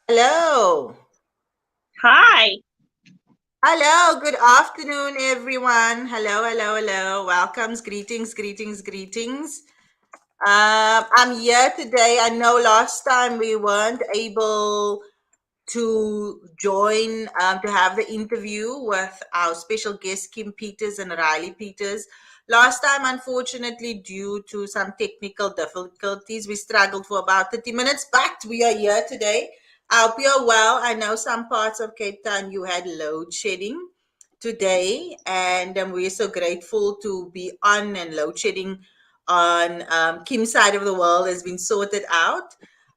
Hello. Hi. Hello. Good afternoon, everyone. Hello. Welcomes, greetings. I'm here today. I know last time we weren't able to join to have the interview with our special guests, Kim Peters and Riley Peters. Last time, unfortunately, due to some technical difficulties, we struggled for about 30 minutes, but we are here today. I hope you're well. I know some parts of Cape Town you had load shedding today, and we're so grateful to be on, and load shedding on Kim's side of the world has been sorted out.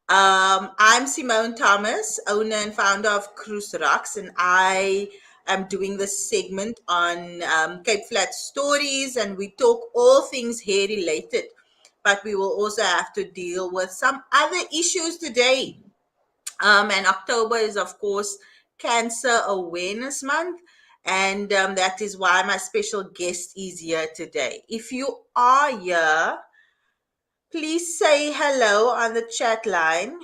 I'm Simone Thomas, owner and founder of Cruise Rocks, and I am doing this segment on Cape Flat stories, and we talk all things hair related. But we will also have to deal with some other issues today. And October is, of course, Cancer Awareness Month, and that is why my special guest is here today. If you are here, please say hello on the chat line.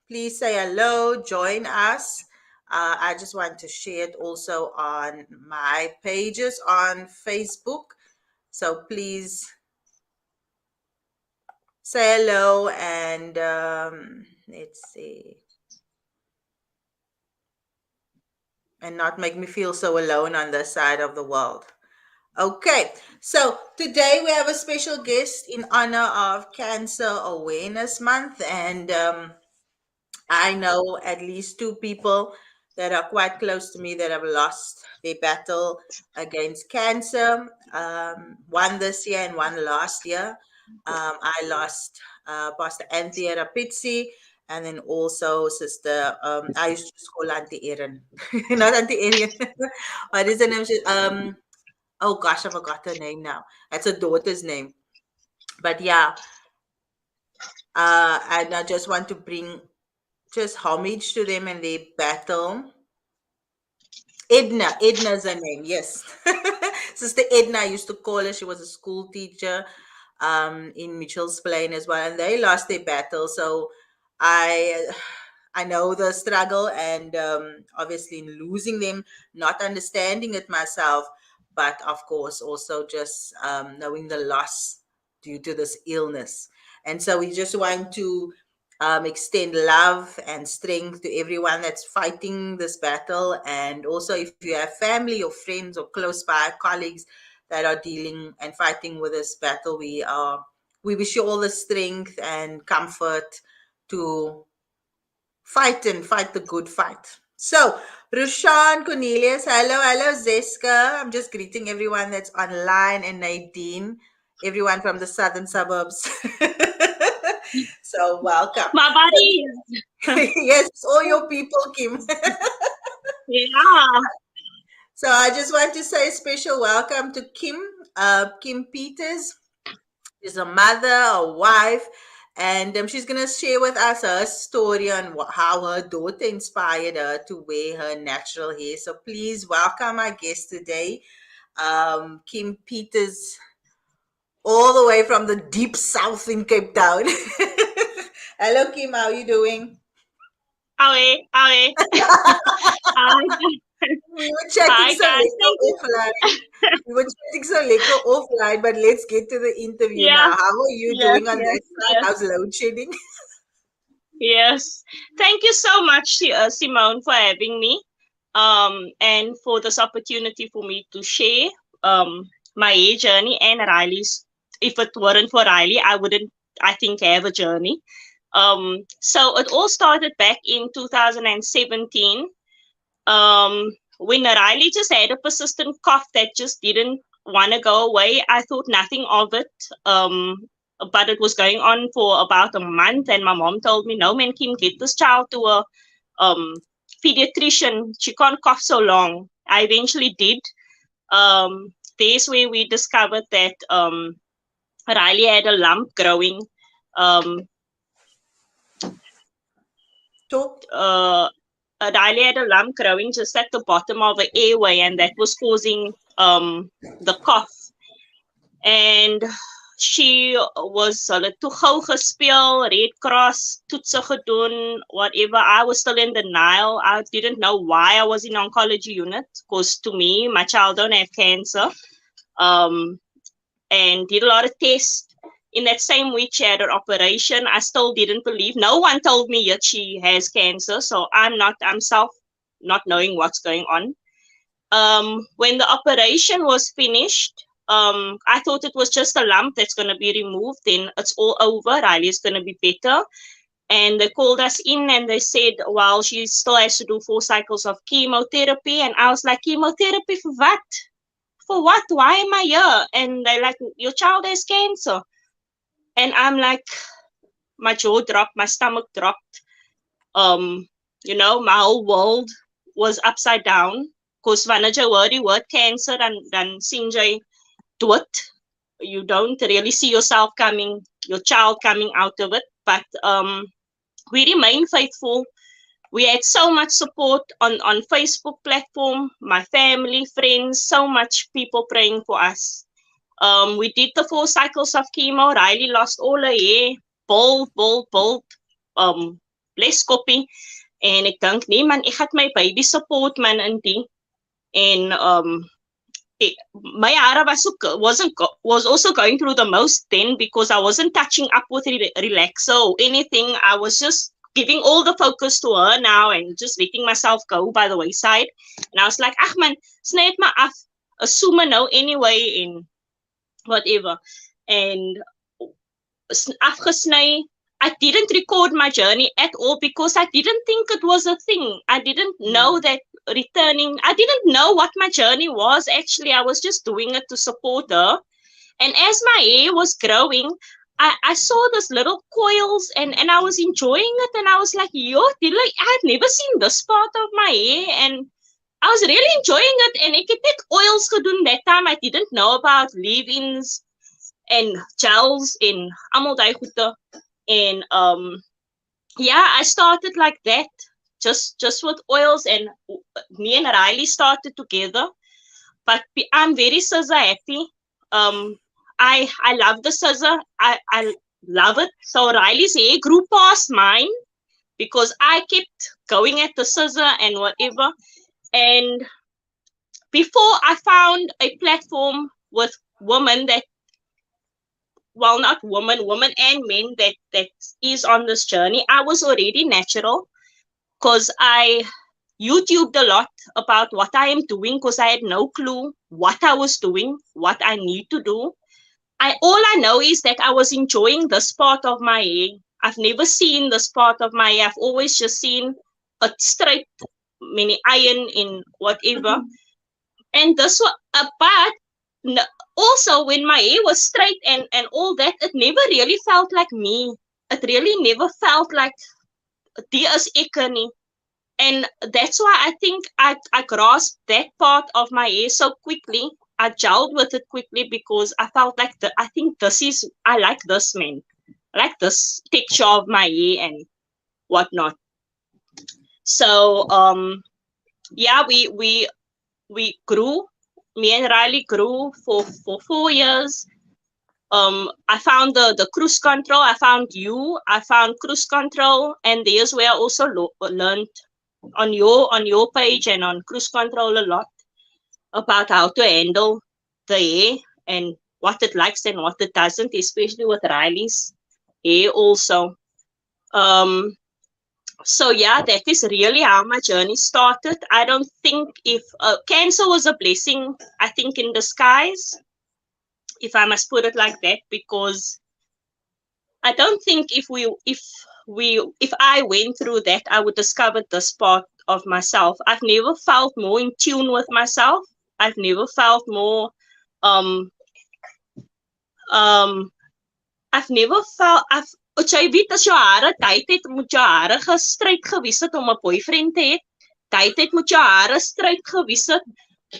Please say hello, join us. I just want to share it also on my pages on Facebook. So please say hello and let's see. And not make me feel so alone on this side of the world. Okay, so today we have a special guest in honor of Cancer Awareness Month, and I know at least two people that are quite close to me that have lost their battle against cancer. One this year and one last year. I lost Pastor Anthea Rapizzi, and then also Sister. I used to just call Auntie Erin, not Auntie Erin. What is her name? Oh gosh, I forgot her name now. That's her daughter's name. But yeah, and I just want to bring just homage to them and their battle. Edna's her name, yes. Sister Edna, I used to call her. She was a school teacher in Mitchell's Plain as well, and they lost their battle. So I I know the struggle, and obviously in losing them, not understanding it myself, but of course also just knowing the loss due to this illness. And so we just want to extend love and strength to everyone that's fighting this battle. And also, if you have family or friends or close by colleagues that are dealing and fighting with this battle, we wish you all the strength and comfort to fight and fight the good fight. So, Rushan, Cornelius, hello, Zeska. I'm just greeting everyone that's online, and Nadine, everyone from the southern suburbs. So, welcome. My body Yes, all your people, Kim. yeah. So, I just want to say a special welcome to Kim, Kim Peters. She's a mother, a wife, and she's going to share with us her story on how her daughter inspired her to wear her natural hair. So please welcome our guest today, Kim Peters, all the way from the deep south in Cape Town. Hello, Kim. How are you doing? Awe. Hi, We were chatting hi so guys. little Thank you. offline. We were chatting so little offline, but let's get to the interview Yeah. now. How are you Yes. doing on Yes. that side? Yes. How's load shedding? Yes. Thank you so much, Simone, for having me. And for this opportunity for me to share my hair journey and Riley's. If it weren't for Riley, I wouldn't. I think have a journey. So it all started back in 2017 when Riley just had a persistent cough that just didn't want to go away. I thought nothing of it. But it was going on for about a month, and my mom told me, "No, man, Kim, get this child to a pediatrician. She can't cough so long." I eventually did. There's where we discovered that Riley had a lump growing. Um, Talk. uh, Riley had a lump growing just at the bottom of the airway, and that was causing the cough. And she was hulle toe gou gespeel, Red Cross, toetse gedoen, whatever. I was still in denial. I didn't know why I was in oncology unit because to me, my child don't have cancer. Um, and did a lot of tests. In that same week, she had her operation. I still didn't believe. No one told me yet she has cancer, so I'm self not knowing what's going on. When the operation was finished, I thought it was just a lump that's going to be removed. Then it's all over. Riley's going to be better. And they called us in and they said, well, she still has to do 4 cycles of chemotherapy. And I was like, chemotherapy for what? For what? Why am I here? And they're like, your child has cancer. And I'm like, my jaw dropped, my stomach dropped. Um, my whole world was upside down. Because wanneer jy hoor die word cancer, dan sien jy dood. You don't really see yourself coming, your child coming out of it. But we remain faithful. We had so much support on Facebook platform, my family, friends, so much people praying for us. We did the 4 cycles of chemo. Riley lost all her hair, bald, less copy. En ek dink nee man, ek het my baby support man in die. En my hare was also going through the most then because I wasn't touching up with relaxer or anything. I was just giving all the focus to her now and just letting myself go by the wayside. And I was like, ach man, sny het maar af. Assume nou anyway en whatever. And afgesny. I didn't record my journey at all because I didn't think it was a thing. I didn't know that returning, I didn't know what my journey was. Actually, I was just doing it to support her. And as my hair was growing, I saw this little coils and I was enjoying it. And I was like, yo, I've never seen this part of my hair. And I was really enjoying it. And ek het net oils gedoen that time. I didn't know about leave-ins and gels and almal daai goede. And I started like that, just with oils, and me and Riley started together. But I'm very scissor happy. I love the scissor. I love it. So Riley's hair grew past mine because I kept going at the scissor and whatever. And before I found a platform with women that, well, not women and men that is on this journey, I was already natural because I YouTubed a lot about what I am doing because I had no clue what I was doing, what I need to do. All I know is that I was enjoying this part of my hair. I've never seen this part of my hair. I've always just seen a straight mini iron in whatever. And this was, but also when my hair was straight and all that, it never really felt like me. It really never felt like die is ek nie. And that's why I think I grasped that part of my hair so quickly. I gelled with it quickly because I felt like I think I like this, man. I like this texture of my hair and whatnot. So we grew. Me and Riley grew for 4 years. I found the cruise control. I found you. I found cruise control, and there's where I also learned on your page and on cruise control a lot about how to handle the hair and what it likes and what it doesn't, especially with Riley's hair also. So yeah, that is really how my journey started. I don't think if cancer was a blessing, I think in disguise, if I must put it like that, because I don't think if I went through that, I would discover this part of myself. I've never felt more in tune with myself. I've never felt more I've never felt jy weet as jou hare tyd het, moet jou hare gestryd gewees het om 'n boyfriend te hê. Tyd het moet jou hare stryd gewees het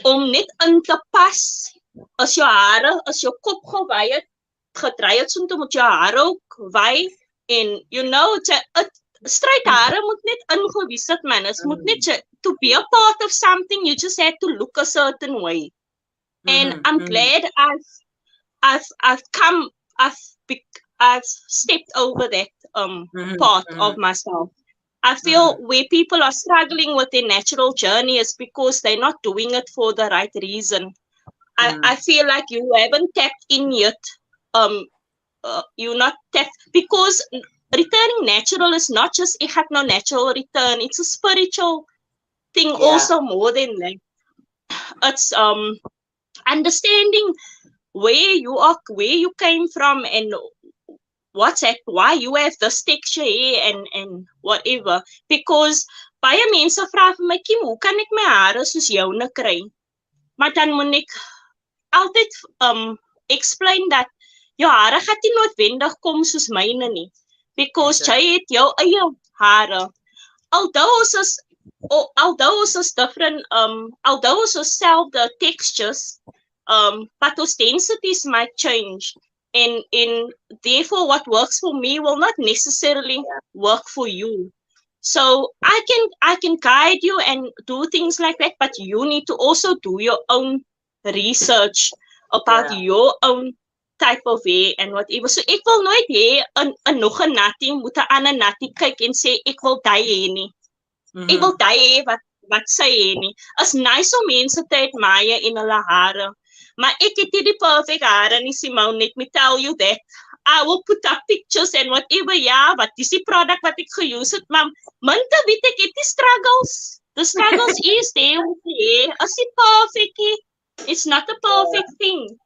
om net in te pas. As jou kop gewy het, gedry het soontoe moet jou hare ook wy en stryd hare moet net ingewees het, man. Dit moet net to be a part of something, you just had to look a certain way. And I'm glad I've come I've I've stepped over that Mhm, part of mhm, myself. I feel mhm, where people are struggling with their natural journey is because they're not doing it for the right reason. I mhm. feel like you haven't tapped in yet. Um, you not tapped because returning natural is not just it had no natural return. It's a spiritual thing Yeah, also more than that. It's understanding where you came from and what's that, why you have this texture here and whatever. Because baie mense vra vir my, Kim, hoe kan ek my hare soos joune kry? Maar dan moet ek altyd explain dat jou hare gaan nie noodwendig kom soos myne nie. Because jy exactly. het jou eie hare. Although ons is although ons is different, although ons self the textures, but those densities might change. And therefore what works for me will not necessarily work for you. So I can guide you and do things like that, but you need to also do your own research about Yeah. your own type of hair and whatever. So ek wil nooit hê 'n nog 'n natty moet 'n ander natty kyk en sê ek wil daai hê nie. Ek wil Mhm. daai hê wat sy hê nie. Is nice om mense te admire in hulle hare. Maar ek het nie die perfect hare nie, Simone. Let me tell you that. I will put up pictures and whatever, ja, wat is die product wat ek geuse het, maar munte weet ek het die struggles. The struggles is there with the hair. Is it perfect? It's not a Yeah. perfect thing.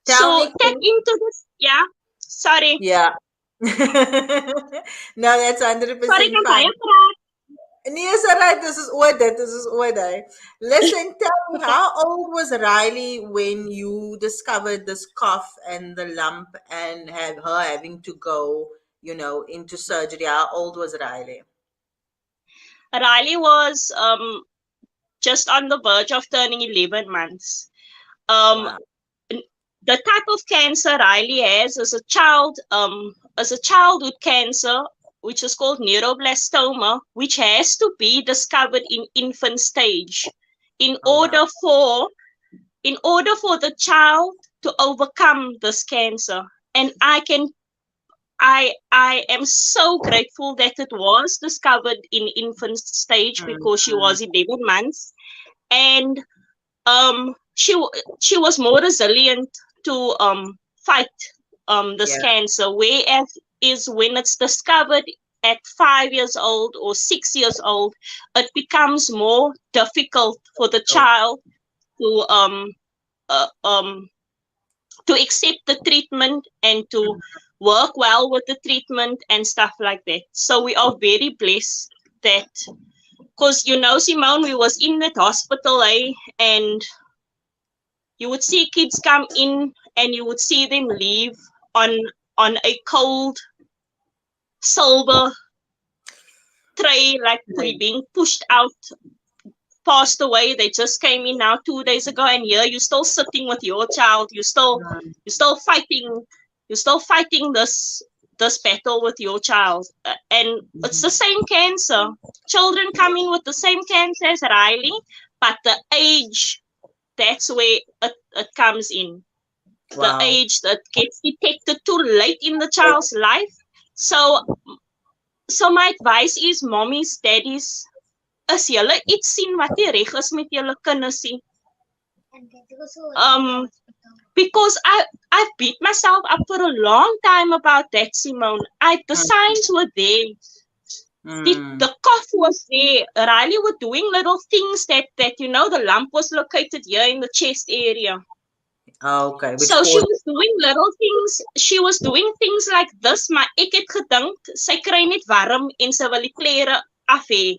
Tell So me, tap Kim. into this. Yeah. Sorry. Yeah. No, that's Sorry, 100% kan fine. baie praat. Yes, all right. This is order. This is order. Listen, tell me, how old was Riley when you discovered this cough and the lump and had her having to go, into surgery? How old was Riley? Riley was just on the verge of turning 11 months. Um, Wow. the type of cancer Riley has as a childhood cancer, which is called neuroblastoma, which has to be discovered in infant stage in Oh, wow. order for in order for the child to overcome this cancer. And I am so grateful that it was discovered in infant stage because she Mhm. was 11 months. And she was more resilient to fight this Yeah. cancer, whereas is when it's discovered at 5 years old or 6 years old, it becomes more difficult for the Oh, child to uh, um to accept the treatment and to work well with the treatment and stuff like that. So we are very blessed that, because Simone, we was in that hospital, and you would see kids come in and you would see them leave on on a cold silver tray, like right. being pushed out, passed away. They just came in now 2 days ago, and here you're still sitting with your child. Mhm. You're still fighting. You're still fighting this battle with your child, and it's the Mhm. same cancer. Children come in with the same cancer as Riley, but the age, that's where it comes in. The Wow. age that gets detected too late in the child's life. So my advice is, mommies, daddies, as julle iets sien wat nie reg is met julle kinders nie, um because I beat myself up for a long time about that, Simone. The Mhm. signs were there. The Mm. cough was there. Riley were doing little things that the lump was located here in the chest area. Okay, which So she caused. was doing little things. She was doing things like this, maar ek het gedink sy kry net warm en sy wil die klere af hê.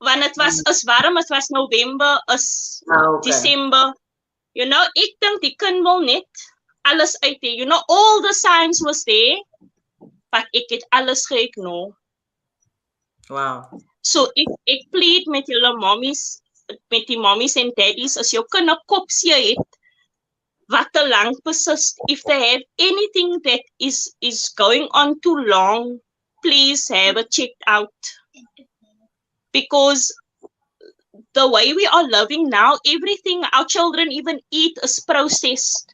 Want dit was Mm. is warm, dit was November, is Okay. December. Ek dink die kind wil net alles uit hê. All the signs was there, but ek het alles ge-ignore. Wow. So ek plead met julle mommies, met die mommies en daddies, as jou kind 'n kopseer het, wat te lank persist, if they have anything that is going on too long, please have it checked out. Because the way we are living now, everything our children even eat is processed.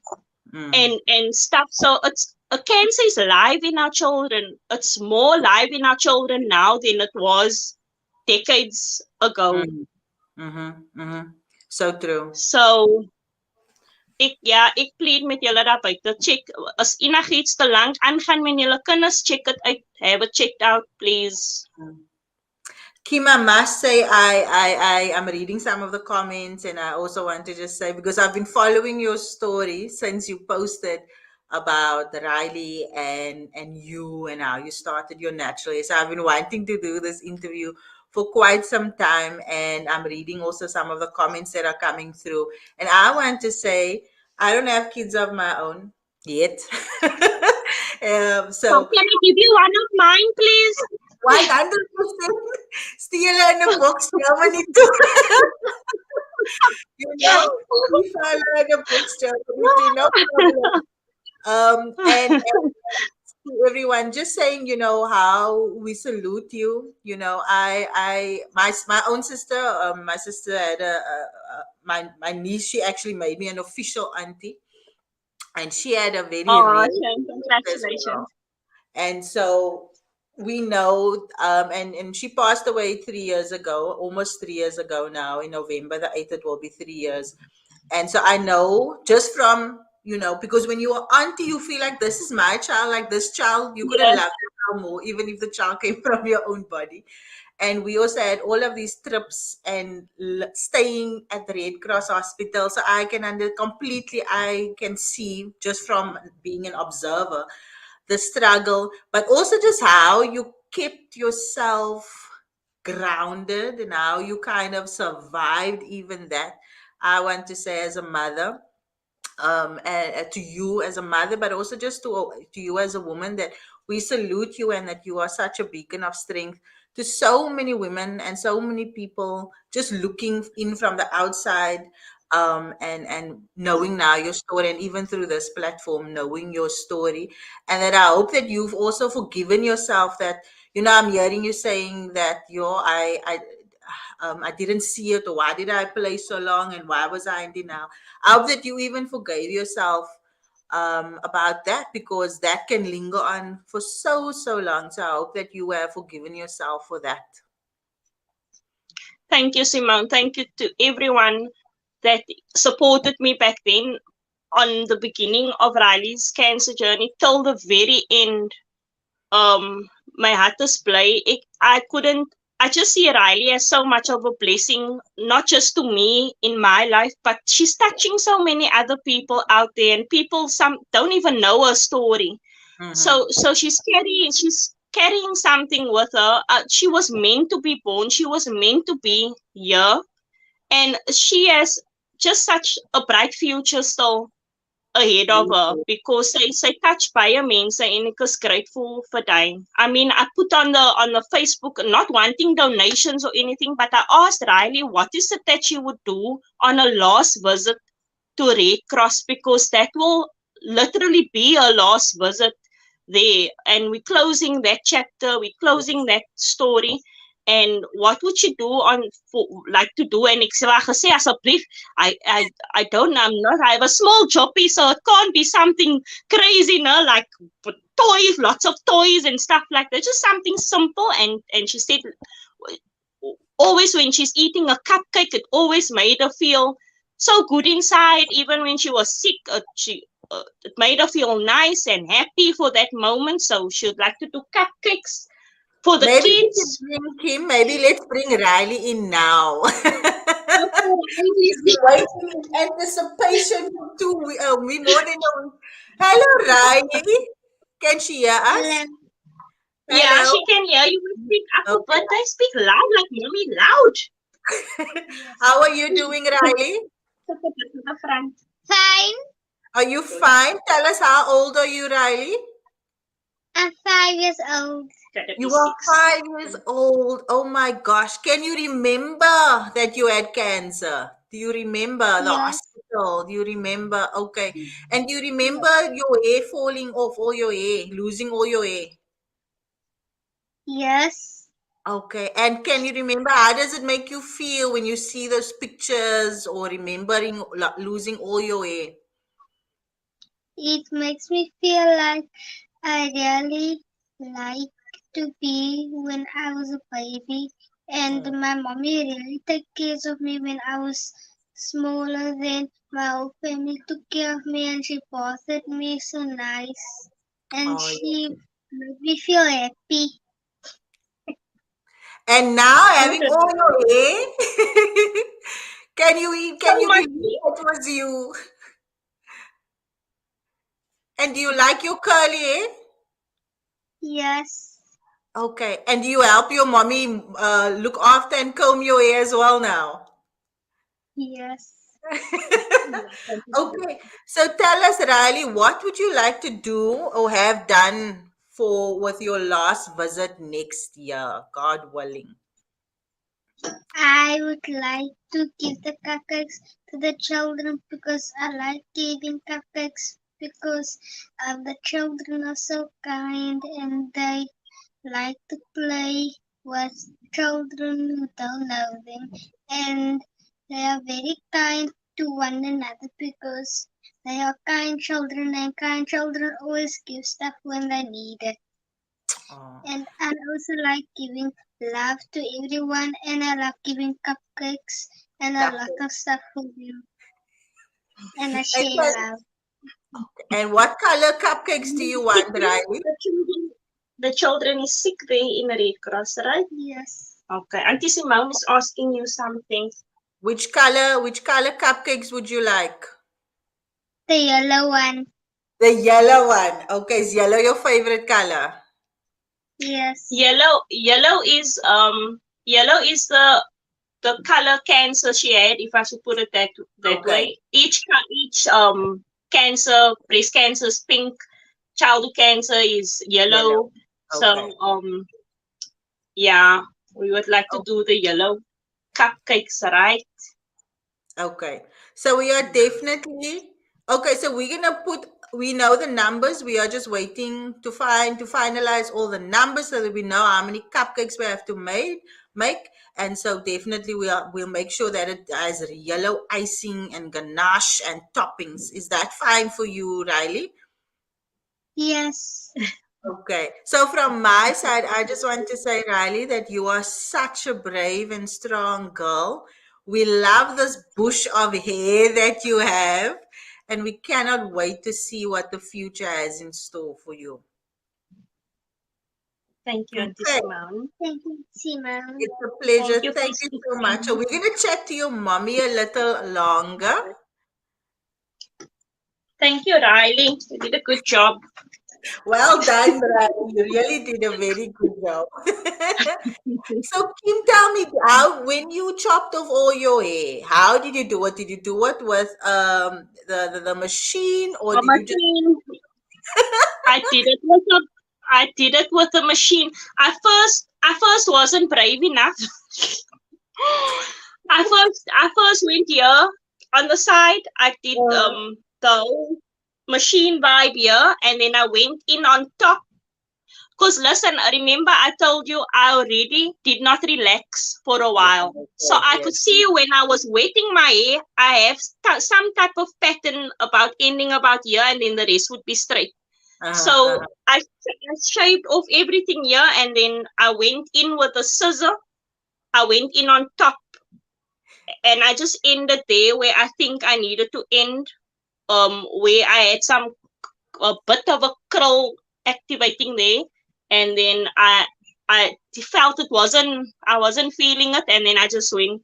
and stuff. So it's cancer is live in our children. It's more live in our children now than it was decades ago. Mm. Mm-hmm. Mm-hmm. So true. So ek plead met julle daar buite. Check as enigiets te lank aangaan met julle kinders, check it uit. Have it checked out, please. Kim, I must say, I am reading some of the comments, and I also want to just say, because I've been following your story since you posted about Riley and you and how you started your natural. So I've been wanting to do this interview for quite some time, and I'm reading also some of the comments that are coming through. And I want to say, I don't have kids of my own yet. So So can I give you one of mine, please? 100% steal in a box, Germany too. We follow in a box, Germany too, no problem. And to everyone, just saying, how we salute you. My own sister, my sister had my niece. She actually made me an official auntie, and she had a very Oh, rare Shane, as well. congratulations. And so we know, and she passed away 3 years ago, almost 3 years ago now. In November the 8th, it will be 3 years. And so I know just from, because when you are auntie, you feel like this is my child, like this child, you couldn't love Yes, the child more, even if the child came from your own body. And we also had all of these trips and staying at the Red Cross Hospital. So I can see just from being an observer the struggle, but also just how you kept yourself grounded and how you kind of survived even that. I want to say, as a mother, and to you as a mother, but also just to you as a woman, that we salute you and that you are such a beacon of strength to so many women and so many people just looking in from the outside, and knowing now your story, and even through this platform knowing your story, and that I hope that you've also forgiven yourself. That, I'm hearing you saying that, I didn't see it, or why did I play so long, and why was I in denial. I hope that you even forgave yourself about that, because that can linger on for so, so long. So I hope that you have forgiven yourself for that. thank you, Simone. Thank you to everyone that supported me back then on the beginning of Riley's cancer journey till the very end. Um, my heart display. I couldn't. I just see Riley as so much of a blessing, not just to me in my life, but she's touching so many other people out there, and people some don't even know her story. Mm-hmm. So she's carrying something with her. She was meant to be born. She was meant to be here, and she has just such a bright future still ahead of her, because sy touch baie mense en ek is grateful for that. I mean, I put on the Facebook, not wanting donations or anything, but I asked Riley what is it that she would do on a last visit to Red Cross, because that will literally be a last visit there. And we're closing that chapter, we're closing that story. And what would she do on for like to do? And ek sê haar gesê asseblief, I don't know, I have a small joppy, so it can't be something crazy, no, like toys, lots of toys and stuff like that. Just something simple. And she said always when she's eating a cupcake, it always made her feel so good inside. Even when she was sick, it made her feel nice and happy for that moment. So she would like to do cupcakes for the Maybe we can kids. bring Kim. Maybe let's bring Riley in now. Okay, She's been waiting in anticipation for we more than a week. Hello, Riley. Can she hear us? Hello. yeah, Hello. she can hear you. Speak up, Okay. but I speak loud, like mommy loud. How are you doing, Riley? To the front. Fine. Are you fine? Tell us, how old are you, Riley? I'm 5 years old. Gotta be You are 6. 5 years old. Oh my gosh. Can you remember that you had cancer? Do you remember the Yes. hospital? Do you remember? Okay. And do you remember your hair falling off, all your hair, losing all your hair? Yes. Okay. And can you remember, how does it make you feel when you see those pictures, or remembering losing all your hair? It makes me feel like I really like to be when I was a baby, and Oh, my mommy really took care of me when I was smaller. Then my whole family took care of me, and she bathed me so nice, and oh, she yeah. made me feel happy. And now Good. having all your hair, can you eat? So Can you much. believe it was you? And do you like your curly hair? Yes, Okay. And do you help your mommy look after and comb your hair as well now? yes. Thank you so Okay. So tell us, Riley, what would you like to do or have done for with your last visit next year, God willing? I would like to give the cupcakes to the children because I like giving cupcakes because the children are so kind and they like to play with children who don't know them, and they are very kind to one another because they are kind children, and kind children always give stuff when they need it. Oh, And I also like giving love to everyone, and I love giving cupcakes and a lot cupcake. of stuff for them, and I And, share tell- love. and what color cupcakes do you want, Riley? the children is sick there in the Red Cross, right? Yes, Okay. Auntie Simone is asking you something. Which color cupcakes would you like? the yellow one. The yellow one. Okay, is yellow your favorite color? Yes, Yellow is the color cancer she had, if I should put it that Okay, way. Each cancer, breast cancer is pink, childhood cancer is yellow. yellow. Okay. So yeah, we would like to Oh, do the yellow cupcakes, right? okay. So we are definitely okay. So we're gonna put. We know the numbers. We are just waiting to finalize all the numbers so that we know how many cupcakes we have to make. And so definitely we'll make sure that it has yellow icing and ganache and toppings. Is that fine for you, Riley? yes, Okay. So from my side, I just want to say, Riley, that you are such a brave and strong girl. We love this bush of hair that you have, and we cannot wait to see what the future has in store for you. Thank you, Auntie Okay. Simone. thank you, Simone. It's a pleasure. Thank you for Thank you so much. So speaking. we're going to chat to your mommy a little longer. Thank you, Riley. You did a good job. Well done, Riley. You really did a very good job. So, Kim, tell me how when you chopped off all your hair, how did you do it? Did you do it with the machine, or A did you just machine. I did it with a I did it with a machine. I first wasn't brave enough. I first went here on the side. I did the whole machine vibe here, and then I went in on top. Cause listen, remember I told you I already did not relax for a yes, while. So yes, I yes. could see when I was wetting my hair, I have some type of pattern about ending about here, and then the rest would be straight. Uh-huh, So uh-huh. I shaved off everything here, and then I went in with a scissor. I went in on top, and I just ended there where I think I needed to end. Where I had a bit of a curl activating there, and then I felt I wasn't feeling it, and then I just went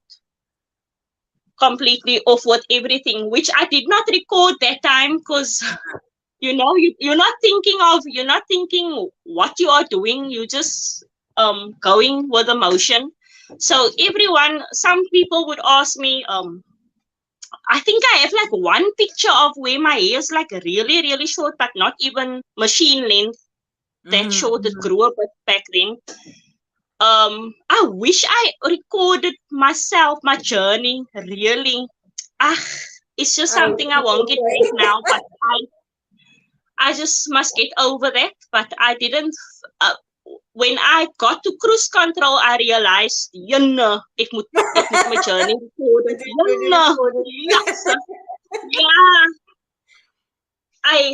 completely off with everything, which I did not record that time because you're not thinking what you are doing. You just going with emotion. So some people would ask me, I think I have like one picture of where my hair is like really really short, but not even machine length that Mm-hmm, short. It mm-hmm. grew a bit back then. I wish I recorded myself, my journey, really. Ah, it's just I something I see. won't get back Okay. now, but I just must get over that. But I didn't. Uh, when I got to cruise control, I realized, ik moet my journey You recorded. did really Jonne, record yes, it. yeah.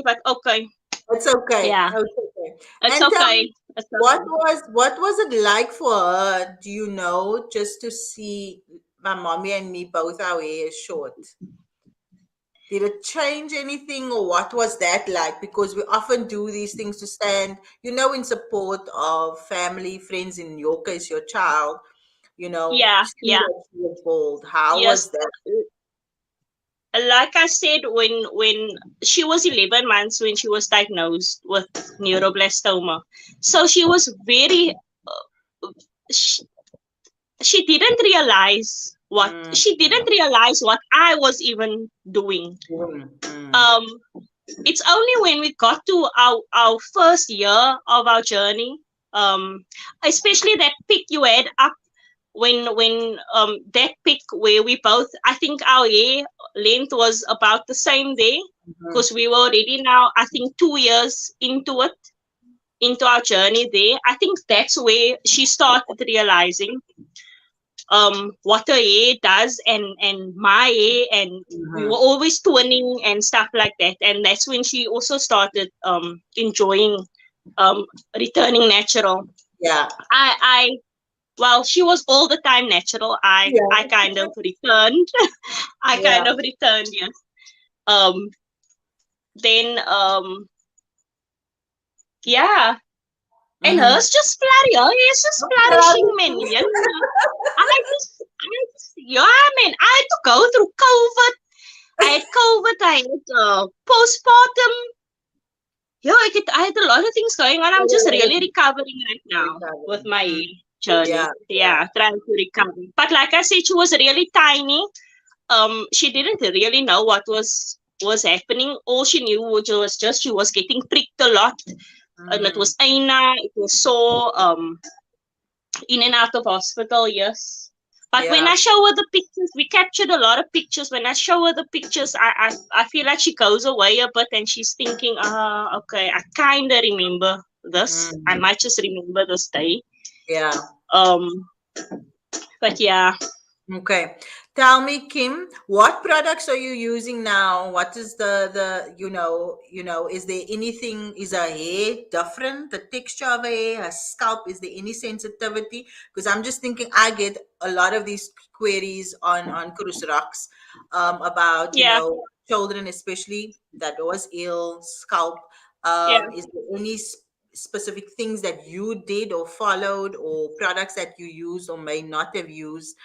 but okay. It's okay. Yeah, It's okay. it's And tell me, okay. It's okay. what was it like for her? Do you know, just to see my mommy and me both our hair short? Did it change anything, or what was that like? Because we often do these things to stand, in support of family, friends, in your case, your child, Yeah, see yeah. that she was bald. How Yes. was that? Like I said, when she was 11 months when she was diagnosed with neuroblastoma, so she was very. She, she didn't realize Mm, mm, what I was even doing. mm. Um, it's only when we got to our first year of our journey, um, especially that pic you had up when that pic where we both, I think our hair length was about the same day, Mhm. because we were already now, I think, 2 years into our journey there. I think that's where she started realizing what her hair does, and my hair, and we were Mhm. always twinning and stuff like that. And that's when she also started enjoying um returning natural. Yeah. I Well, she was all the time natural. I Yeah. kind of returned. I Yeah. kind of returned, yes. Um, then yeah, and Mm-hmm. hers just flourishing. Her hair's just flourishing, man. Yeah, yeah, man. I had to go through COVID. I had COVID. I had postpartum. Yeah, I had a lot of things going on. I'm just really recovering right now with Recovering. my Mm. journey. Yeah. Yeah. Yeah, trying to recover. But like I said, she was really tiny. She didn't really know what was happening. All she knew was just she was getting pricked a lot, and it Mm. was Aina. It was so in and out of hospital. Yes. But when Yeah. I show her the pictures, we captured a lot of pictures. When I show her the pictures, I feel like she goes away a bit and she's thinking, okay, I kind of remember this. I Mm. might just remember this day. Yeah. Um, but yeah, Okay. Tell me, Kim, what products are you using now? What is is there anything, is her hair different? The texture of her hair, her scalp, is there any sensitivity? Because I'm just thinking I get a lot of these queries on Kurus Rocks, about, yeah, children especially that was ill, scalp. yeah, Is there any specific things that you did or followed, or products that you used or may not have used,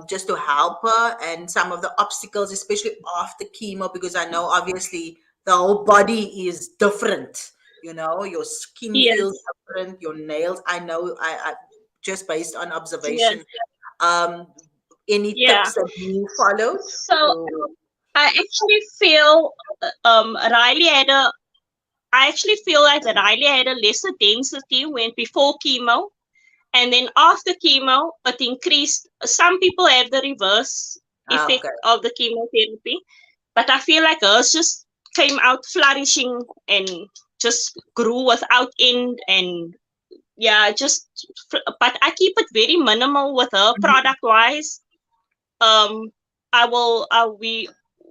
just to help her, and some of the obstacles, especially after chemo, because I know obviously the whole body is different. Your skin feels yes, different, your nails. I know, I just based on yes, observation. Um, any yeah. tips that you followed? So Or, I actually feel Riley had a. I actually feel like Riley had a lesser density when before chemo, and then after chemo, it increased. Some people have the reverse effect okay, of the chemotherapy, but I feel like hers just came out flourishing and just grew without end. And yeah, but I keep it very minimal with her mhm. product wise. um I will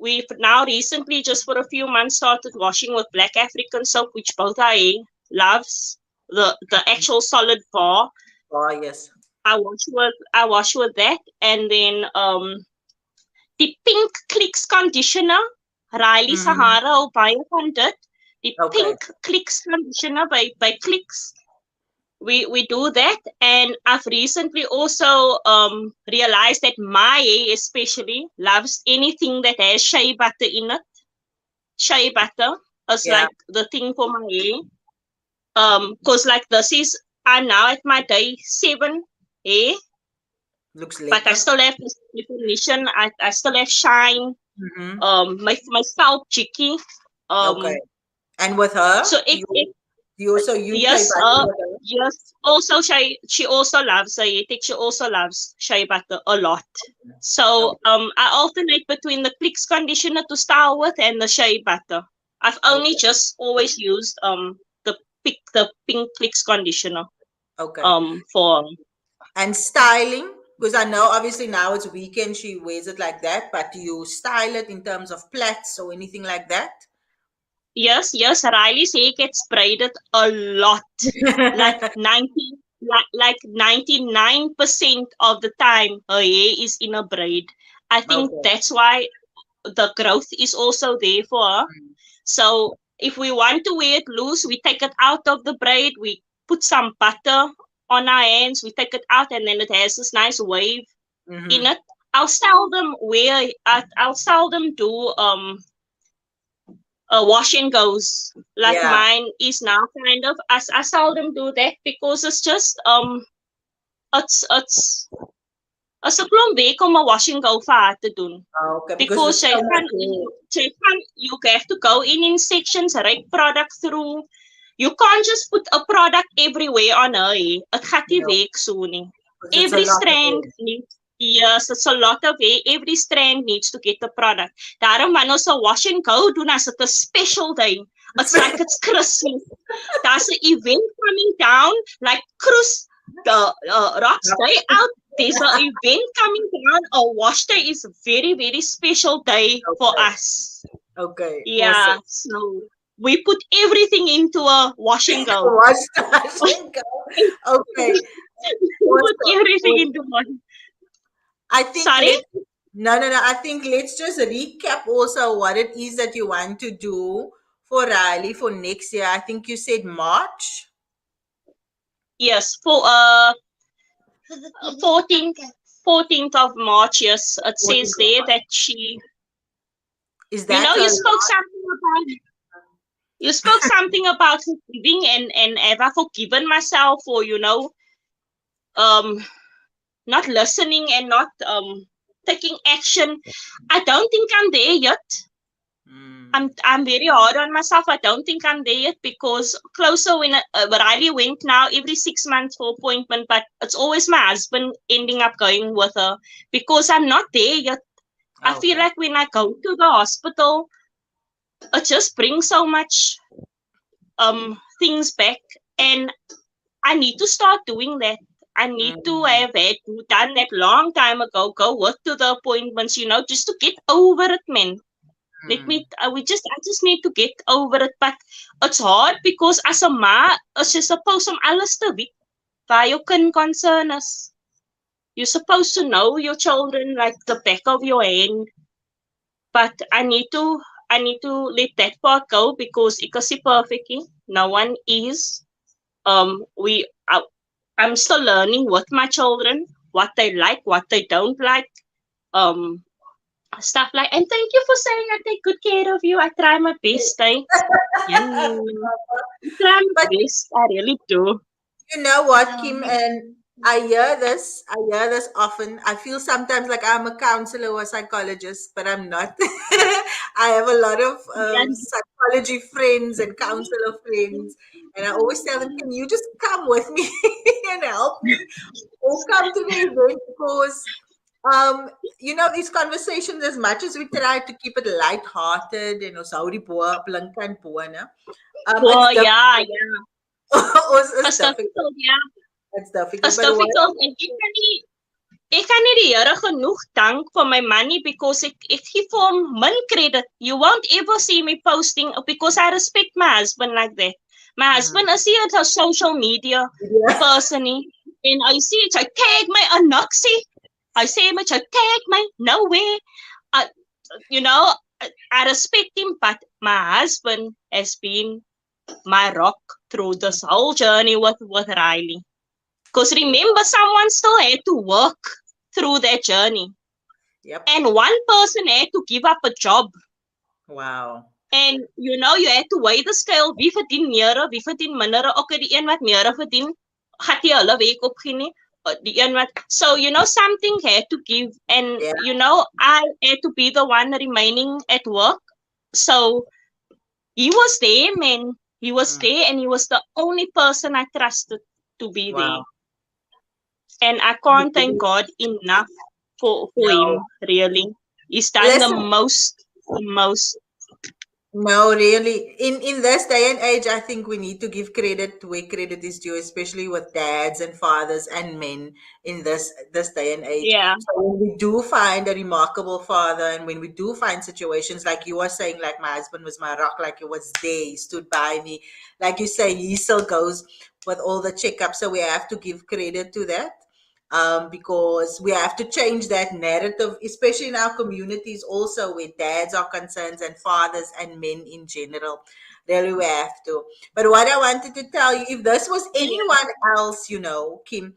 we've now recently, just for a few months, started washing with black African soap, which both I loves, the actual solid bar. Oh yes. I wash with that. And then the pink clicks conditioner, Riley Hmm. Sahara or Biocon did. The Okay. pink clicks conditioner by Clicks, we do that. And I've recently also realized that my hair especially loves anything that has shea butter in it. Shea butter is Yeah. like the thing for my hair. Because like this is, I'm now at my day 7 hair, Looks but I lekker. still have this definition. I still have shine. Hmm. My scalp chicky. Okay. Um, And with her, so you also use shea yes, butter with her? yes. Also, she also loves Zayetic. She also loves shea butter a lot. So Okay. I alternate between the Clicks conditioner to start with and the shea butter. I've only Okay. just always used the pink Clicks conditioner Okay. for. And styling, because I know obviously now it's weekend, she wears it like that, but do you style it in terms of plaits or anything like that? yes, Riley's hair gets braided a lot. Like 90, like 99% of the time her hair is in a braid. I think Okay. that's why the growth is also there for her. So if we want to wear it loose, we take it out of the braid, we put some butter on our hands, we take it out, and then it has this nice wave in Mm-hmm. it. I'll seldom do wash and goes like Yeah. mine is now kind of. I seldom do that because it's just it's is 'n klomp werk om 'n wash and go vir haar te doen. Okay, because Because there's so much hair. you have to go in sections, rake product through. You can't just put a product everywhere on her hair. It gaat nie No, werk so nie. because it's a Every lot of strand hair. needs, yes, it's a lot of hair. Every strand needs to get the product. Daarom wanneer ons 'n wash and go doen, as dit 'n special day. It's like it's Christmas. There's an event coming down, like cruise the rocks day out. There's an event coming down. A wash day is a very, very special day for Okay. us. Okay. Awesome. Yeah, so we put everything into a wash and go. Wash and go. Okay. We put Awesome. everything Awesome. into one. I think Sorry? no. I think let's just recap also what it is that you want to do for Riley for next year. I think you said March. Yes, for For the baby 14th, cupcakes. 14th of March. Yes, it 14th says of there March. that she. Is You know, that a you spoke something about forgiving and have I forgiven myself for um not listening and not taking action. I don't think I'm there yet. I'm very hard on myself. I don't think I'm there yet because closer when Riley went now every 6 months for appointment, but it's always my husband ending up going with her because I'm not there yet. I feel okay? like when I go to the hospital, it just brings so much things back, and I need to start doing that. I need to Mm, have had done that long time ago. Go work to the appointments, just to get over it, man. Let mm, me. I just need to get over it. But it's hard because as a ma, as jy suppose om alles te weet waar jou kind concern is. You're supposed to know your children like the back of your hand. But I need to let that part go because ek is nie perfect nie. No one is. We I'm still learning with my children what they like, what they don't like, um, stuff like. And thank you for saying I take good care of you. I try my best, eh? Yeah, I try my but best. I really do. you know what, No, Kim, me and I hear this. I hear this often. I feel sometimes like I'm a counselor or a psychologist, but I'm not. I have a lot of Yeah, psychology friends and counselor friends, and I always tell them, "Can you just come with me and help me, or come to the event?" Because these conversations, as much as we try to keep it light-hearted and ons hou die bo blink and bone, it's well, difficult. yeah, yeah. It's It's difficult. difficult, yeah. It's difficult. It's But what difficult. And ek kan nie die Here genoeg dank for my money because ek gee vir hom min credit. You won't ever see me posting because I respect my husband like that. My husband is nie 'n social media yeah. person nie. And I see it, I tag my anoxie. I say my tag my nowhere. I, you know, I respect him, but my husband has been my rock through this whole journey with Riley. Because remember, someone still had to work through that journey. Yep. And one person had to give up a job. Wow. And you had to weigh the scale. Wie verdien meer, wie verdien minder. Okay, die een wat meer verdien, gaat nie hulle werk opgee nie. Die een wat... So, something had to give. And, Yeah. I had to be the one remaining at work. So, he was there, man. He was Mm. there and he was the only person I trusted to be there. Wow. And I can't thank God enough for No. him, really. He's done the Listen, most. No, really. In this day and age, I think we need to give credit where credit is due, especially with dads and fathers and men in this day and age. Yeah, So when we do find a remarkable father, and when we do find situations like you were saying, like my husband was my rock, like he was there, he stood by me, like you say, he still goes with all the checkups. So we have to give credit to that. Because we have to change that narrative, especially in our communities, also where dads are concerned and fathers and men in general. Really, we have to. But what I wanted to tell you, if this was yeah. anyone else, Kim,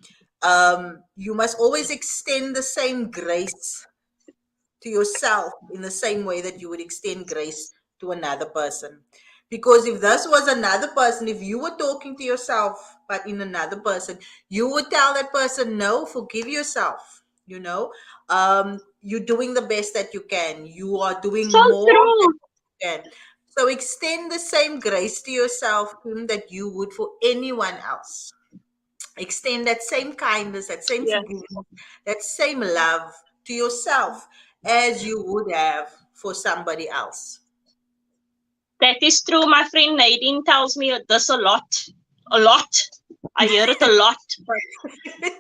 you must always extend the same grace to yourself in the same way that you would extend grace to another person. Because if this was another person, if you were talking to yourself, but in another person, you would tell that person, no, forgive yourself. You're doing the best that you can. You are doing So more than true. you can. So extend the same grace to yourself, Kim, that you would for anyone else. Extend that same kindness, that same Yes, forgiveness, that same love to yourself as you would have for somebody else. that is true. My friend Nadine tells me this a lot. A lot. I hear it a lot. But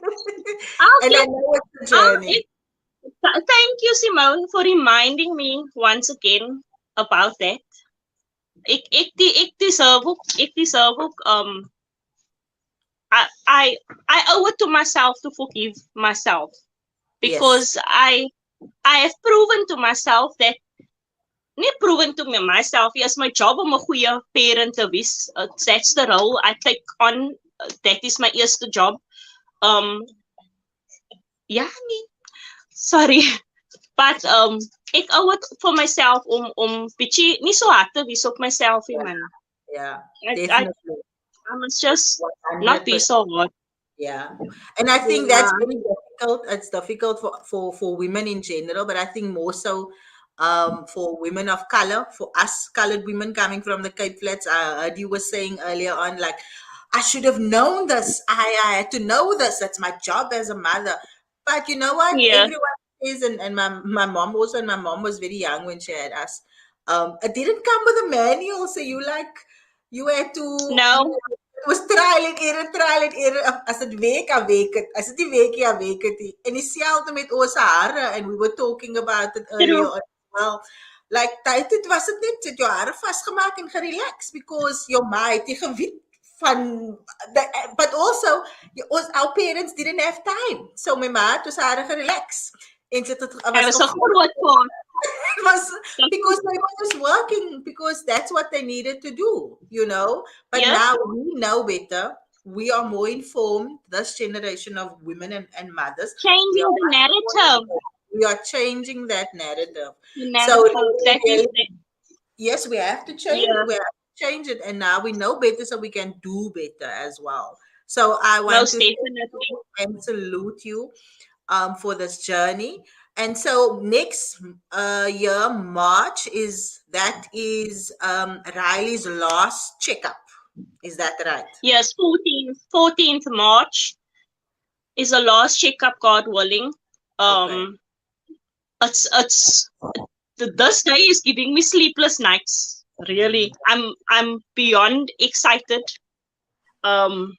I'll And I keep, know it's a I'll, journey. thank you, Simone, for reminding me once again about that. Ik deserve ook, I, I, I owe it to myself to forgive myself Yes. because I have proven to myself that nie proven to me myself is my job om 'n goeie parent te wees. That's the role I take on. That is my eerste job. Um ja, nee, sorry. But ek owe it for myself om bietjie nie so hard te wees op myself nie, Yeah. man. Yeah. I Definitely. I must just not be 100%. so hard. Yeah. And I think that's Yeah. very difficult. It's difficult for women in general, but I think more so for women of color, for us colored women coming from the Cape Flats. I heard you were saying earlier on, like, I should have known this. I had to know this. That's my job as a mother. But you know what? Yeah. Everyone is, and my mom also, and my mom was very young when she had us. It didn't come with a manual. So you had to, No, it was trial and error, trial and error. As dit week aan week het, as dit nie weekie aan week het nie. En dieselfde met ons hare, and we were talking about it earlier true. on as well. Like tyd het was dit net sit jou hare vasgemaak en gerelax because your ma het nie geweet van but also our parents didn't have time. So my ma het ons hare gerelax. En sit dit Hy was was 'n groot paar. it was because they were just working because that's what they needed to do. But Yes, now we know better. We are more informed. This generation of women and mothers, we are changing the much more narrative. informed. We are changing that narrative. The So narrative. really, That is really, the, yes, we have to change it. yeah, We have to change it, and now we know better, so we can do better as well. So I want most to thank you definitely. and salute you for this journey. And so next year, March is Riley's last checkup. Is that right? Yes, 14th March is the last checkup, God willing. Okay. Um, it's this day is giving me sleepless nights. Really, I'm beyond excited. Um,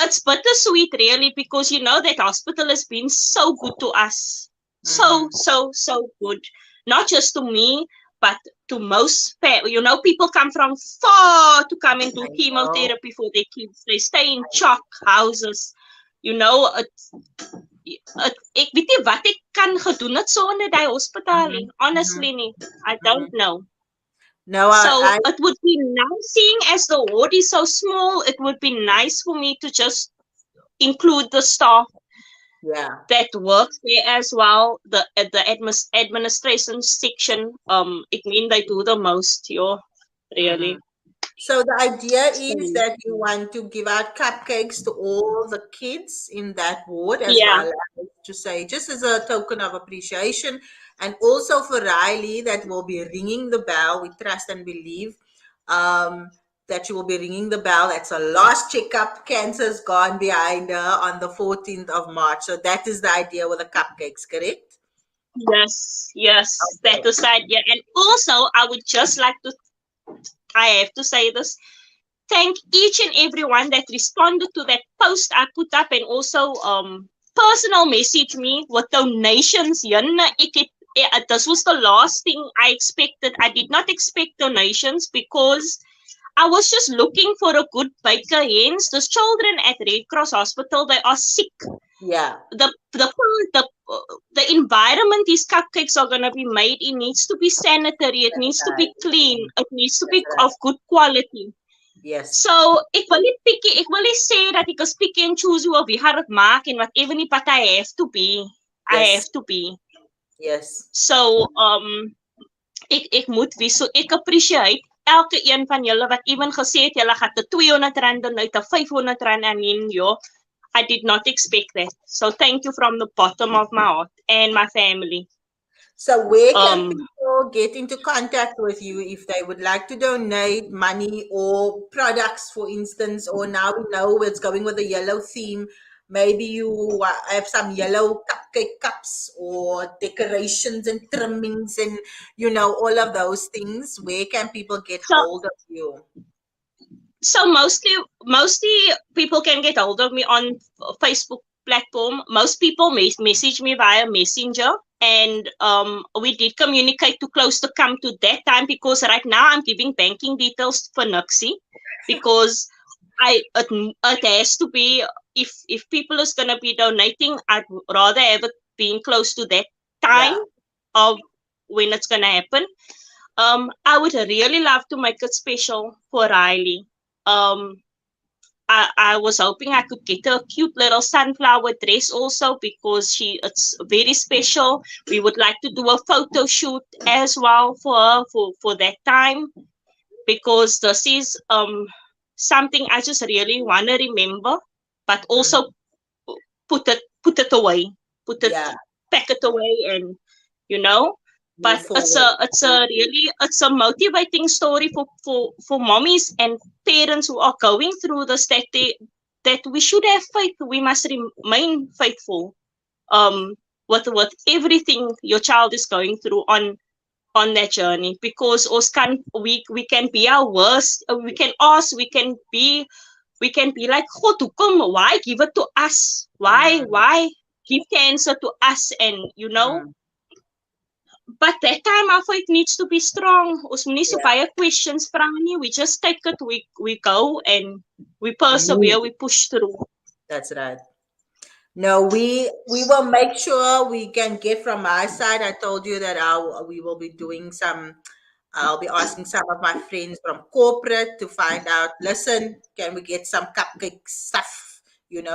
it's bittersweet, really, because you know that hospital has been so good to us, Mm-hmm. so good. Not just to me, but to most people come from far to come and do I know. chemotherapy for their kids. They stay in chalk houses. You know, ek weet nie wat ek kan gedoen het sonder die hospitaal nie. Mm-hmm. Mm-hmm. Honestly nie. I don't Mm-hmm. know. No, So I it would be nice, seeing as the ward is so small, it would be nice for me to just include the staff yeah. that works there as well. The administration section, it mean they do the most, Mm-hmm. really. So the idea is So, that you want to give out cupcakes to all the kids in that ward as yeah, well as to say just as a token of appreciation, and also for Riley that will be ringing the bell. We trust and believe that you will be ringing the bell. That's a last checkup. Cancer's gone behind her on the 14th of March. So that is the idea with the cupcakes, correct? yes, that Okay. aside, yeah. And also, I would just like to I have to say this. Thank each and everyone that responded to that post I put up, and also personal message me with donations. This was the last thing I expected. I did not expect donations because I was just looking for a good baker hens. Those children at Red Cross Hospital, they are sick. Yeah. The environment these cupcakes are gonna be made in needs to be sanitary. It needs to be clean. It needs to That's be right. of good quality. Yes. So ek wil nie sê dat ek is picky and choose hoe of wie gaan dit maak en whatever nie, but I have to be. I have Yes. to be. Yes. So ek moet wees. So ek appreciate elke een van julle wat even gesê het julle gaan te R200 donate, te R500 en in jo. I did not expect that. So thank you from the bottom of my heart and my family. So where can people get into contact with you if they would like to donate money or products, for instance, or now we know it's going with a yellow theme. Maybe you have some yellow cupcake cups or decorations and trimmings and, all of those things. Where can people get So hold of you? So mostly people can get hold of me on Facebook platform. Most people message me via Messenger, and we did communicate to close to come to that time, because right now I'm giving banking details for Nuxie, because it has to be, if people is gonna be donating, I'd rather have it being close to that time Yeah. of when it's gonna happen. I would really love to make it special for Riley. Um, I was hoping I could get her a cute little sunflower dress also, because it's very special. We would like to do a photo shoot as well for her for that time, because this is something I just really want to remember, but also put it away, put it Yeah. pack it away, and you know. Move But forward. it's a motivating story for mommies and parents who are going through this, that we should have faith. We must remain faithful with everything your child is going through on that journey, because we can be our worst. We can ask, we can be like, God, why give it to us? Why give cancer to us? And Mm. but that time our faith needs to be strong. Ons moenie so Yeah. baie questions vra nie. We just take it, we go, and we persevere, we push through. That's right. No, we will make sure we can get from my side. I told you that we will be doing some. I'll be asking some of my friends from corporate to find out. Listen, can we get some cupcake stuff?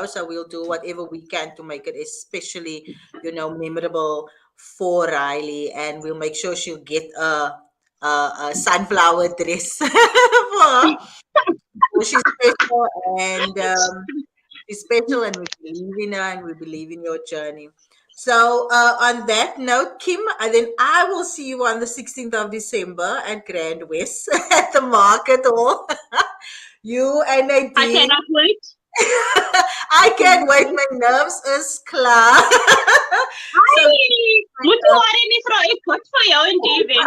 So we'll do whatever we can to make it especially, memorable for Riley, and we'll make sure she'll get a sunflower dress for her. So she's special, and she's special, and we believe in her, and we believe in your journey. So, on that note, Kim, then I will see you on the 16th of December at Grand West at the Market Hall. You and I Nadine. cannot wait. I can't wait. My nerves is klaar. So, Moet jy worry nie, vra ek goed vir jou en David.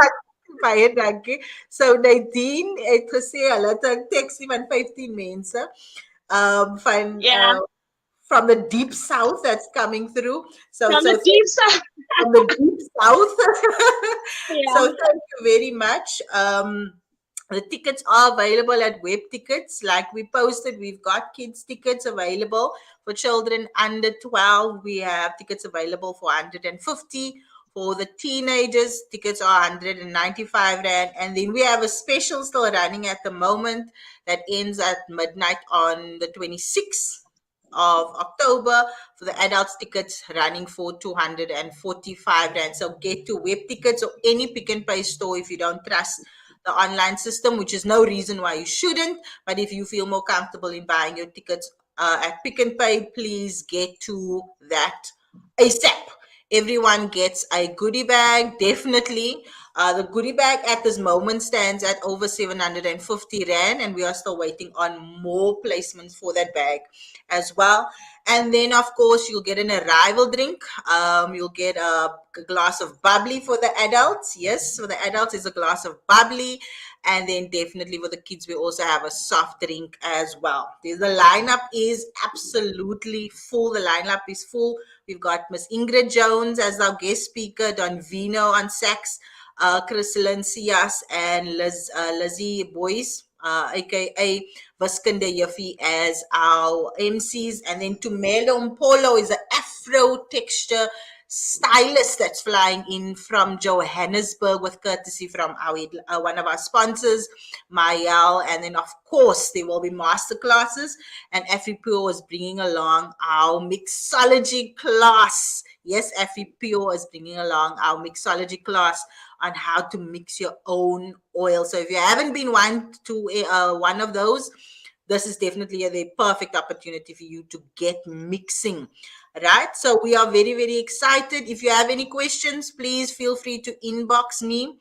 baie dankie. So Nadine het gesê hulle het 'n teksie van 15 mense van Yeah, from the deep south that's coming through. So from the deep side. from the deep south. Yeah. So thank you very much. The tickets are available at web tickets. Like we posted, we've got kids tickets available for children under 12. We have tickets available for 150. For the teenagers, tickets are 195 Rand. And then we have a special still running at the moment that ends at midnight on the 26th of October for the adults tickets running for 245 Rand. So get to web tickets or any Pick and Pay store if you don't trust the online system, which is no reason why you shouldn't. But if you feel more comfortable in buying your tickets at Pick and Pay, please get to that ASAP. Everyone gets a goodie bag, definitely. The goodie bag at this moment stands at over 750 Rand, and we are still waiting on more placements for that bag as well. And then, of course, you'll get an arrival drink. You'll get a glass of bubbly for the adults. Yes, for the adults is a glass of bubbly. And then definitely for the kids, we also have a soft drink as well. The lineup is absolutely full. The lineup is full. We've got Miss Ingrid Jones as our guest speaker, Don Vino on sax, Chris Lincias and Lizzie Boyce, aka Vaskunde Yuffie as our MCs. And then Tumelo Mpolo is an Afro texture stylist that's flying in from Johannesburg with courtesy from our one of our sponsors, Mayel. And then, of course, there will be master classes, and AfriPure is bringing along our mixology class. Yes, AfriPure is bringing along our mixology class on how to mix your own oil. So if you haven't been one of those, this is definitely the perfect opportunity for you to get mixing, right? So we are very, very excited. If you have any questions, please feel free to inbox me.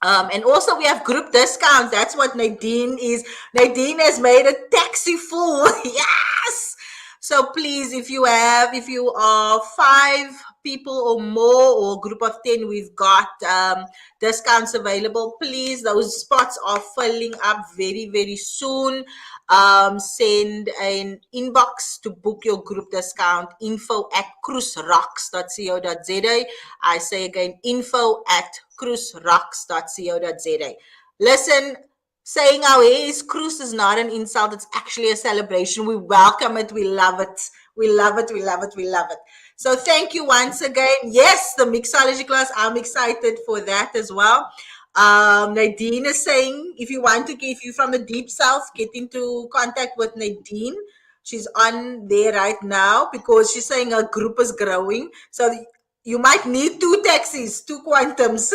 And also we have group discounts. That's what Nadine is. Nadine has made a taxi full. Yes. So please, if you are 5 people or more, or group of 10, we've got discounts available. Please, those spots are filling up very, very soon. Send an inbox to book your group discount, info@cruiserocks.co.za. I say again, info@cruiserocks.co.za. Listen, saying our hair is cruise is not an insult. It's actually a celebration. We welcome it. We love it. We love it. We love it. We love it. So thank you once again. Yes, the mixology class. I'm excited for that as well. Nadine is saying, if you're from the deep south, get into contact with Nadine. She's on there right now because she's saying her group is growing. So you might need 2 taxis, 2 quantums.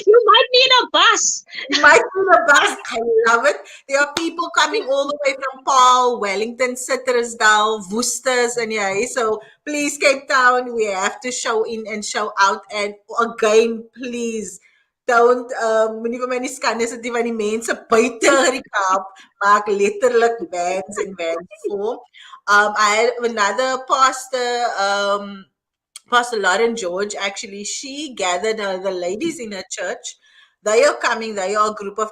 You might need a bus. You might need a bus. I love it. There are people coming all the way from Paul, Wellington, Citrusdal, Woosters, and yeah. So please, Cape Town, we have to show in and show out. And again, please don't moenie vir my nie skande sit nie, want die mense buite die Kaap maak letterlik vans en vans vol. I had another Pastor Lauren George, actually, she gathered the ladies in her church. They are coming. They are a group of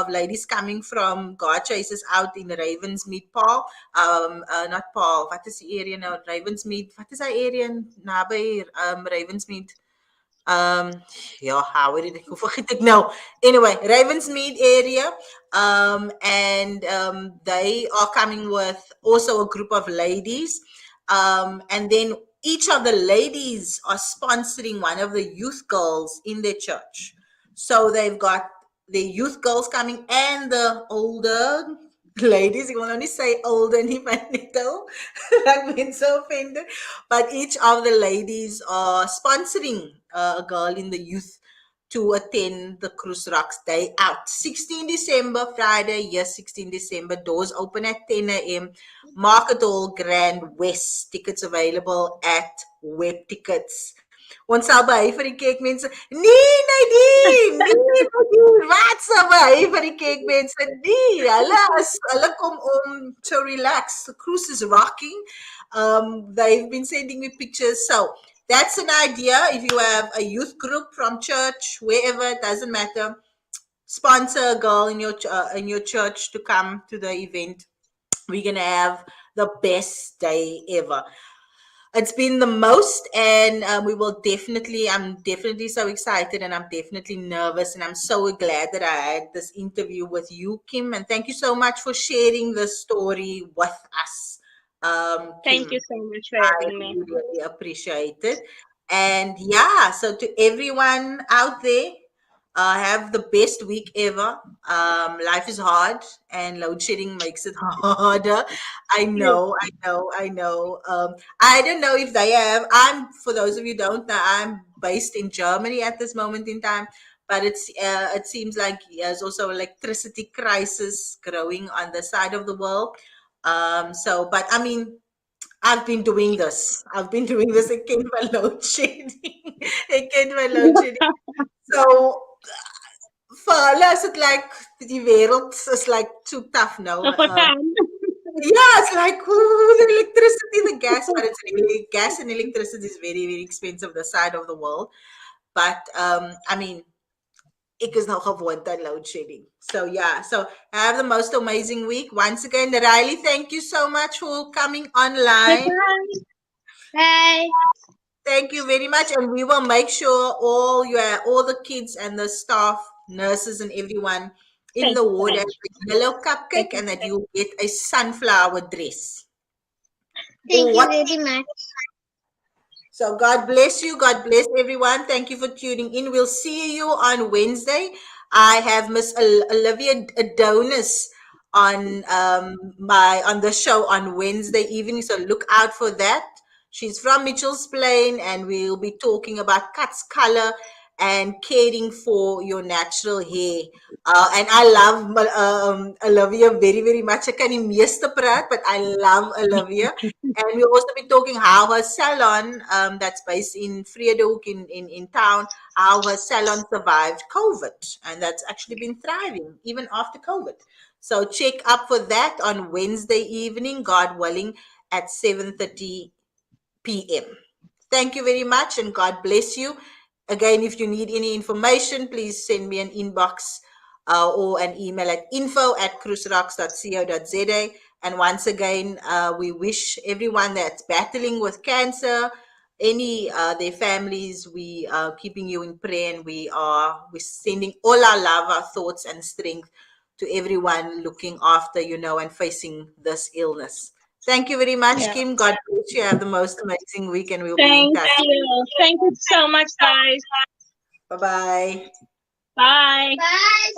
ladies coming from God Chasers out in Ravensmead, Paul. Not Paul. What is the area now? Ravensmead. What is that area now by Ravensmead? Yeah, how did I forget it now? Anyway, Ravensmead area. And they are coming with also a group of ladies. And then each of the ladies are sponsoring one of the youth girls in their church. So they've got the youth girls coming and the older ladies. You will only say older and little. I've been so offended. But each of the ladies are sponsoring a girl in the youth to attend the Cruise Rocks Day Out. 16 December, Friday, yes, 16 December. Doors open at 10 a.m. Market Hall, Grand West. Tickets available at Web Tickets. Ons sal by vir die kerkmense. Nee, Nadine, wat sal by vir die kerkmense? Nee, hulle kom om to relax. The cruise is rocking. They've been sending me pictures. So that's an idea. If you have a youth group from church, wherever, it doesn't matter. Sponsor a girl in your church to come to the event. We're gonna have the best day ever. It's been the most, and I'm definitely so excited, and I'm definitely nervous, and I'm so glad that I had this interview with you, Kim, and thank you so much for sharing the story with us, Thank Kim. you so much for I having me. really appreciate it. And yeah, so to everyone out there, have the best week ever. Life is hard, and load shedding makes it harder. I know. I don't know if they have. For those of you who don't know, I'm based in Germany at this moment in time. But it seems like there's also electricity crisis growing on the side of the world. But I mean, I've been doing this. Ek ken van load shedding. Ek ken van load shedding. So vir hulle is dit like die wêreld is like too tough now. Yeah, it's like the electricity, the gas, but it's really gas and electricity is very, very expensive this side of the world. But I mean, ek is nou gewoond aan load shedding. So yeah, so have the most amazing week. Once again, Riley, thank you so much for coming online. Bye. Bye. Thank you very much, and we will make sure all the kids and the staff, nurses, and everyone in Thank the you so ward has much. a yellow Thank cupcake, you. and that you get a sunflower dress. Thank you What very much. So God bless you. God bless everyone. Thank you for tuning in. We'll see you on Wednesday. I have Miss Olivia Adonis on my on the show on Wednesday evening. So look out for that. She's from Mitchell's Plain, and we'll be talking about cuts, color, and caring for your natural hair. And I love Olivia very, very much. I can meeste praat, but I love Olivia. And we'll also be talking how her salon, that's based in Vredehoek in town, how her salon survived COVID. And that's actually been thriving even after COVID. So check up for that on Wednesday evening, God willing, at 7:30 p.m. Thank you very much and God bless you. Again, if you need any information, please send me an inbox or an email at info@cruiserocks.co.za. And once again, we wish everyone that's battling with cancer, any their families, we are keeping you in prayer, and we're sending all our love, our thoughts, and strength to everyone looking after, and facing this illness. Thank you very much, Yeah. Kim. God bless you. Have the most amazing week, and we'll be in Thank touch. you. Thank you so much, guys. Bye bye. Bye. Bye.